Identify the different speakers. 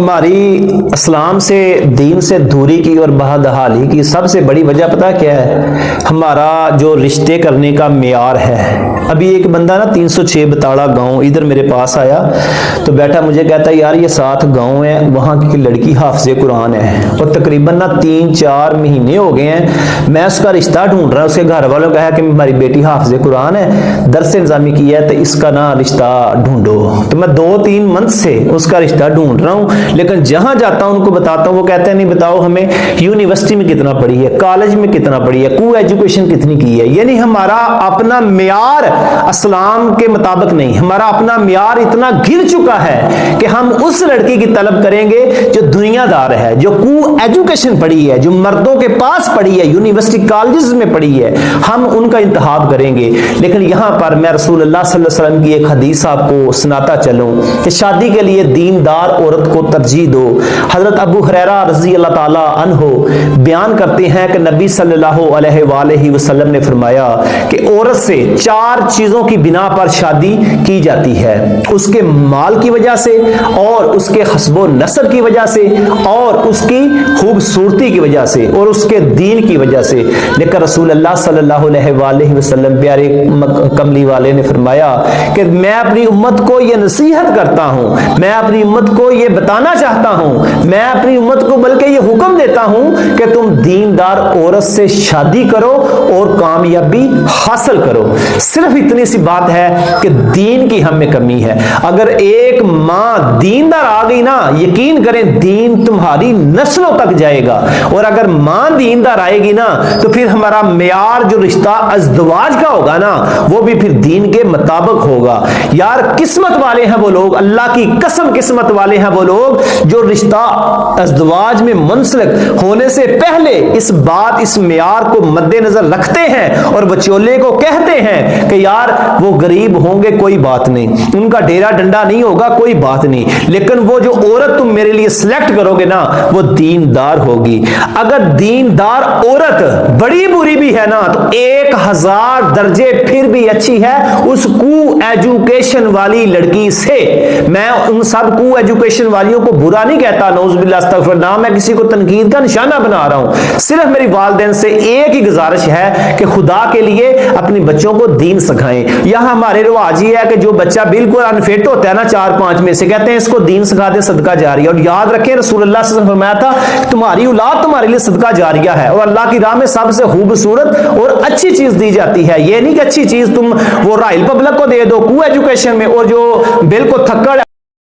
Speaker 1: ہماری اسلام سے دین سے دوری کی اور بہدحالی کی سب سے بڑی وجہ پتہ کیا ہے؟ ہمارا جو رشتے کرنے کا معیار ہے۔ ابھی ایک بندہ نا 306 بتاڑا گاؤں ادھر میرے پاس آیا تو بیٹھا مجھے کہتا ہے یار یہ 7 گاؤں ہے، وہاں کی لڑکی حافظ قرآن ہے اور تقریباً نا 3-4 مہینے ہو گئے ہیں میں اس کا رشتہ ڈھونڈ رہا ہوں۔ اس کے گھر والوں کہا کہ ہماری بیٹی حافظ قرآن ہے، درس نظامی کیا ہے تو اس کا نا رشتہ ڈھونڈو۔ تو میں 2-3 منتھ سے اس کا رشتہ ڈھونڈ رہا ہوں، لیکن جہاں جاتا ہوں ان کو بتاتا ہوں، وہ کہتے ہیں نہیں بتاؤ ہمیں یونیورسٹی میں کتنا پڑھی ہے، کالج میں کتنا پڑھی ہے، کو ایجوکیشن کتنی کی ہے۔ یعنی ہمارا اپنا معیار اسلام کے مطابق نہیں، ہمارا اپنا معیار اتنا گر چکا ہے کہ ہم اس لڑکی کی طلب کریں گے جو دنیا دار ہے، جو کو ایجوکیشن پڑھی ہے، جو مردوں کے پاس پڑھی ہے، یونیورسٹی کالجز میں پڑھی ہے، ہم ان کا انتخاب کریں گے۔ لیکن یہاں پر میں رسول اللہ صلی اللہ علیہ وسلم کی ایک حدیث آپ کو سناتا چلوں کہ شادی کے لیے دیندار عورت کو ترجیح دو۔ حضرت ابو ہریرہ رضی اللہ تعالی عنہ بیان کرتے ہیں کہ نبی صلی اللہ علیہ وآلہ وسلم نے فرمایا کہ عورت سے 4 چیزوں کی بنا پر شادی کی جاتی ہے، اس کے مال کی وجہ سے اور اس کے حسب و نسب کی وجہ سے اور اس کی خوبصورتی کی وجہ سے اور اس کے دین کی وجہ سے۔ لیکن رسول اللہ صلی اللہ علیہ وآلہ وسلم پیارے کملی والے نے فرمایا کہ میں اپنی امت کو یہ نصیحت کرتا ہوں، میں اپنی امت کو یہ بتانا چاہتا ہوں، میں اپنی امت کو بلکہ یہ حکم دیتا ہوں کہ تم دیندار عورت سے شادی کرو اور کامیابی حاصل کرو۔ صرف اتنی سی بات ہے کہ دین کی ہم میں کمی ہے۔ اگر ایک ماں دیندار آ گئی نا، یقین کریں دین تمہاری نسلوں تک جائے گا، اور اگر ماں دیندار آئے گی نا تو پھر ہمارا معیار جو رشتہ ازدواج کا ہوگا نا وہ بھی پھر دین کے مطابق ہوگا۔ یار قسمت والے ہیں وہ لوگ، اللہ کی قسم قسمت والے ہیں وہ لوگ جو رشتہ ازدواج میں منسلک ہونے سے پہلے اس معیار کو مد نظر رکھتے ہیں اور بچولے کو کہتے ہیں کہ یار وہ غریب ہوں گے کوئی بات نہیں، ان کا ڈیرا ڈنڈا نہیں ہوگا کوئی بات نہیں، لیکن وہ جو عورت تم میرے لیے سلیکٹ کرو گے نا وہ دیندار ہوگی۔ اگر دیندار عورت بڑی بری بھی ہے نا تو 1000 درجے پھر بھی اچھی ہے اس کو ایجوکیشن والی لڑکی سے۔ میں ان سب کو ایجوکیشن والیوں کو برا نہیں کہتا، نعوذ باللہ استغفر اللہ، میں کسی کو تنقید کا نشانہ بنا رہا ہوں۔ صرف میری والدین سے ایک ہی گزارش ہے کہ خدا کے لیے اپنی بچوں کو دین سکھائیں۔ یہاں ہمارے رواج یہ ہے کہ جو بچہ بالکل انفٹ ہوتا ہے نا 4-5 میں سے کہتے ہیں اس کو دین سکھا دیں صدقہ جاریہ، اور یاد رکھیں رسول اللہ صلی اللہ علیہ وسلم فرمایا تھا تمہاری اولاد تمہارے لیے صدقہ جاریہ ہے، اور اللہ کی راہ میں سب سے خوبصورت اور اچھی چیز دی جاتی ہے۔ یہ نہیں کہ اچھی چیز تم وہ رائل پبلک کو دے دو کو ایجوکیشن میں، اور جو بالکل تھکڑ